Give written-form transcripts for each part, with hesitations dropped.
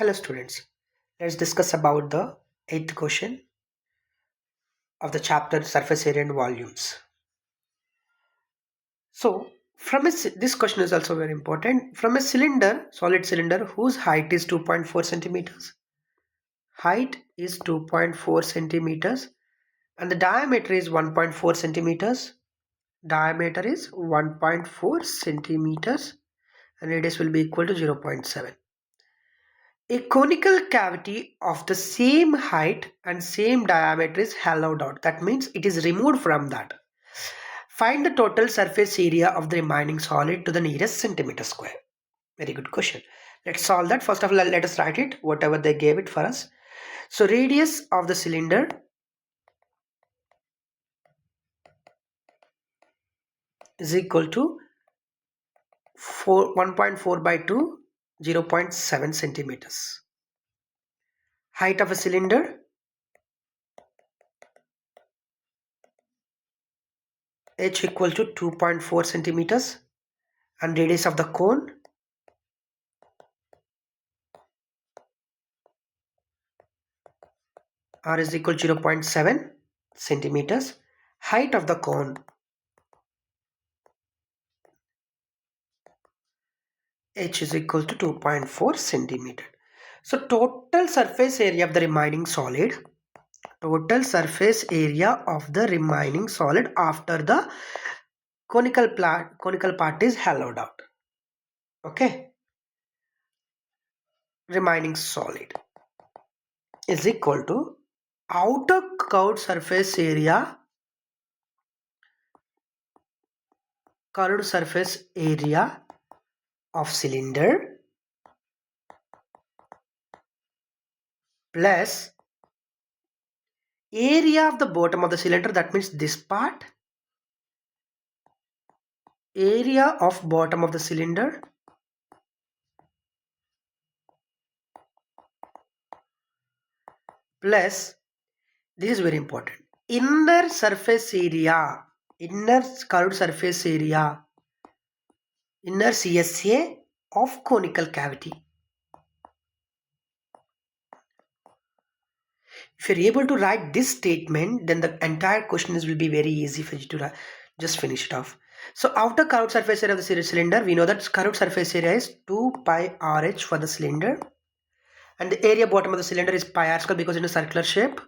Hello students, let's discuss about the 8th question of the chapter surface area and volumes. So this question is also very important. From a solid cylinder whose height is 2.4 centimeters, height is 2.4 centimeters and the diameter is 1.4 centimeters, diameter is 1.4 centimeters and radius will be equal to 0.7. A conical cavity of the same height and same diameter is hollowed out. That means it is removed from that. Find the total surface area of the remaining solid to the nearest centimeter square. Very good question. Let's solve that. First of all, let us write it, whatever they gave it for us. So radius of the cylinder is equal to 1.4 by 2, 0.7 centimeters. Height of a cylinder, h equal to 2.4 centimeters, and radius of the cone r is equal to 0.7 centimeters. Height of the cone h is equal to 2.4 centimeter. So total surface area of the remaining solid, after the conical part is hollowed out. Okay, remaining solid is equal to outer curved surface area of cylinder plus area of the bottom of the cylinder, that means this part, area of bottom of the cylinder plus, this is very important, inner curved surface area, inner Csa of conical cavity. If you're able to write this statement, then the entire question will be very easy for you to just finish it off. So outer curved surface area of the cylinder, we know that curved surface area is 2 pi RH for the cylinder, and the area bottom of the cylinder is pi r square because it's a circular shape,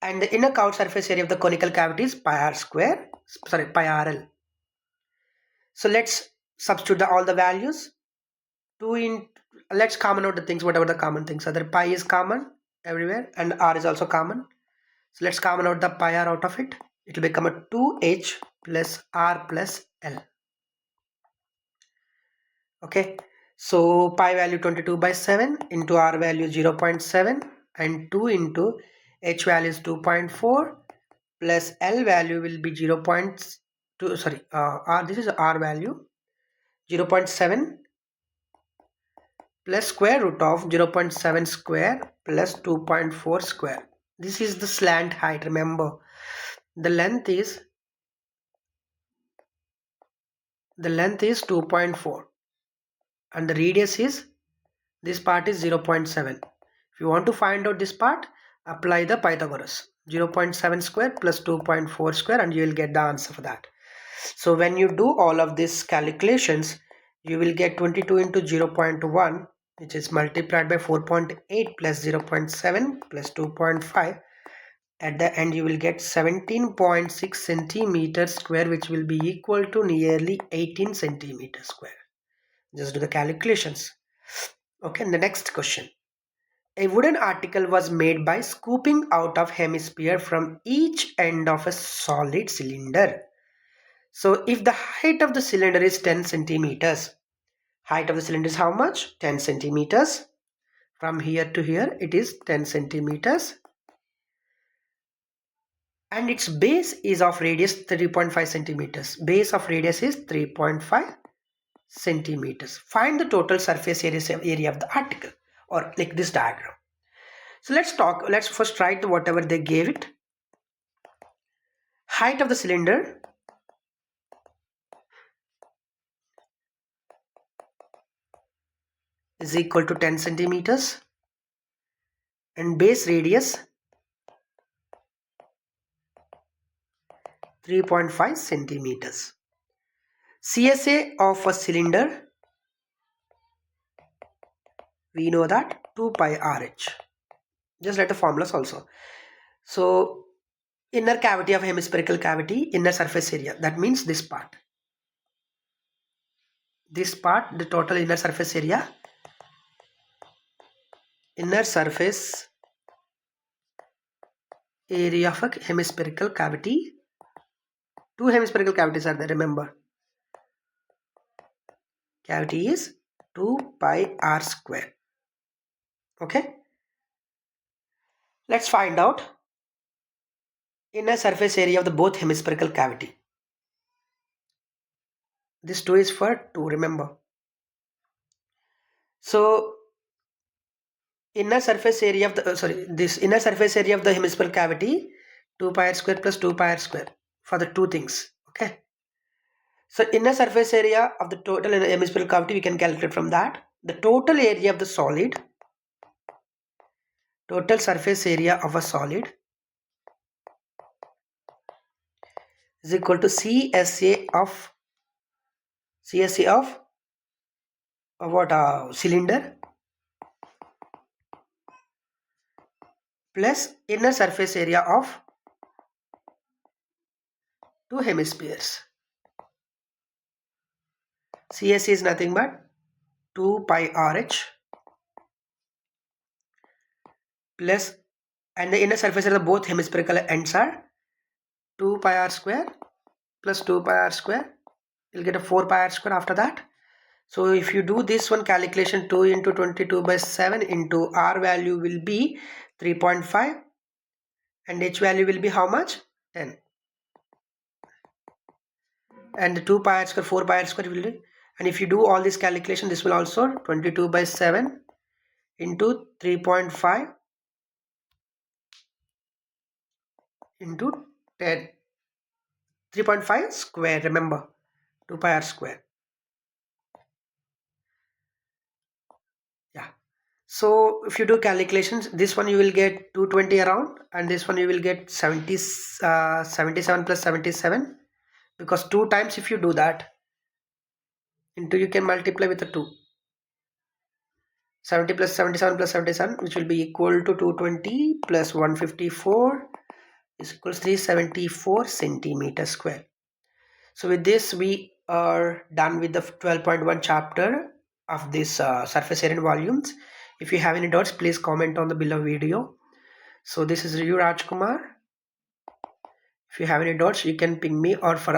and the inner curved surface area of the conical cavity is pi rl. So let's substitute all the values. Let's common out the things, whatever the common things are there. Pi is common everywhere and r is also common. So let's common out the pi r out of it. It will become a 2h plus r plus l. Okay, so pi value 22 by 7 into r value 0.7 and 2 into h value is 2.4 plus l value will be 0.2, sorry, this is r value 0.7 plus square root of 0.7 square plus 2.4 square. This is the slant height. Remember, the length is 2.4 and the radius is, this part is 0.7. If you want to find out this part, apply the Pythagoras, 0.7 square plus 2.4 square, and you will get the answer for that. So when you do all of these calculations, you will get 22 into 0.1, which is multiplied by 4.8 plus 0.7 plus 2.5. At the end you will get 17.6 centimeters square, which will be equal to nearly 18 centimeters square. Just do the calculations. Okay, and the next question. A wooden article was made by scooping out of hemisphere from each end of a solid cylinder. So if the height of the cylinder is 10 centimeters, height of the cylinder is how much? 10 centimeters. From here to here it is 10 centimeters. And its base is of radius 3.5 centimeters. Base of radius is 3.5 centimeters. Find the total surface area of the article, or like this diagram. So let's first write whatever they gave it. Height of the cylinder is equal to 10 centimeters and base radius 3.5 centimeters. Csa of a cylinder, we know that 2 pi RH. Just let the formulas also. So inner cavity of hemispherical cavity, inner surface area, that means this part. This part, the total inner surface area, of a hemispherical cavity. Two hemispherical cavities are there, remember. Cavity is 2 pi r square. Okay. Let's find out inner surface area of the both hemispherical cavity. This 2 is for 2, remember. So inner surface area of the this inner surface area of the hemispherical cavity 2 pi r square plus 2 pi r square for the two things. Okay. So inner surface area of the total hemispherical cavity we can calculate from that. The total area of the solid, total surface area of a solid is equal to Csa of what cylinder plus inner surface area of two hemispheres. Csa is nothing but 2 pi RH plus, and the inner surface area of both hemispherical ends are 2 pi r square plus 2 pi r square. You'll get a 4 pi r square after that. So if you do this one calculation, 2 into 22 by 7 into r value will be 3.5 and h value will be how much? 10. And the 2 pi r square, 4 pi r square will be, and if you do all this calculation, this will also 22 by 7 into 3.5 into 10. 3.5 square, remember, 2 pi r square. Yeah. So if you do calculations, this one you will get 220 around, and this one you will get 77 plus 77, because 2 times if you do that, into you can multiply with the 2. 70 plus 77 plus 77, which will be equal to 220 plus 154 is equals 374 centimeter square. So with this we are done with the 12.1 chapter of this surface area and volumes. If you have any doubts, please comment on the below video. So this is Raju Rajkumar. If you have any doubts, you can ping me, or for